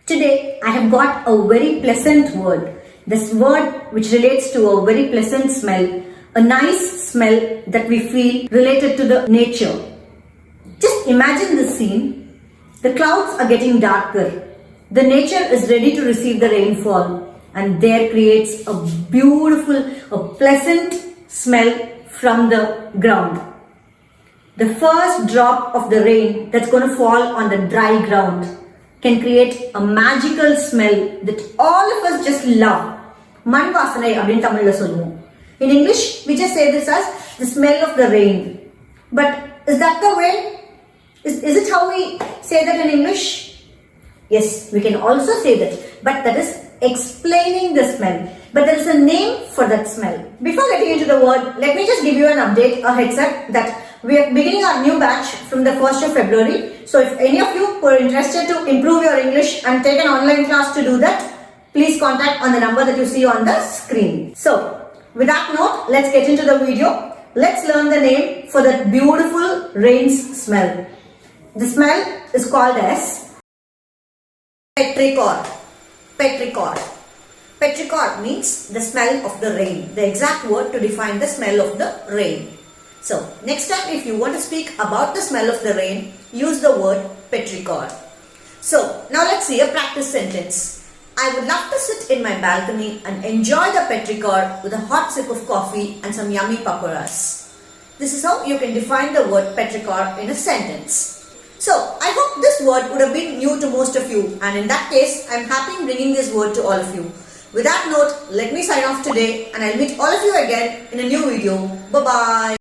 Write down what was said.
Today I have got a very pleasant word. This word which relates to a very pleasant smell, a nice smell that we feel related to the nature. Just imagine this scene. The clouds are getting darker. The nature is ready to receive the rainfall, and there creates a beautiful, a pleasant smell from the ground. The first drop of the rain that's going to fall on the dry ground can create a magical smell that all of us just love. Man vasanai அப்படினு தமிழ்ல சொல்லுவோம். In English, we just say this as the smell of the rain. But is that the way? Is it how we say that in English? Yes, we can also say that. But that is explaining the smell. But there is a name for that smell. Before getting into the word, let me just give you an update, a heads up that we are beginning our new batch from the 1st of February. So if any of you were interested to improve your English and take an online class to do that, please contact on the number that you see on the screen. So with that note, let's get into the video. Let's learn the name for that beautiful rain's smell. The smell is called as petrichor. Petrichor. Petrichor means the smell of the rain. The exact word to define the smell of the rain. So, next time if you want to speak about the smell of the rain, use the word petrichor. So, now let's see a practice sentence. I would love to sit in my balcony and enjoy the petrichor with a hot sip of coffee and some yummy pakoras. This is how you can define the word petrichor in a sentence. So, I hope this word would have been new to most of you, and in that case, I am happy in bringing this word to all of you. With that note, let me sign off today, and I'll meet all of you again in a new video. Bye-bye.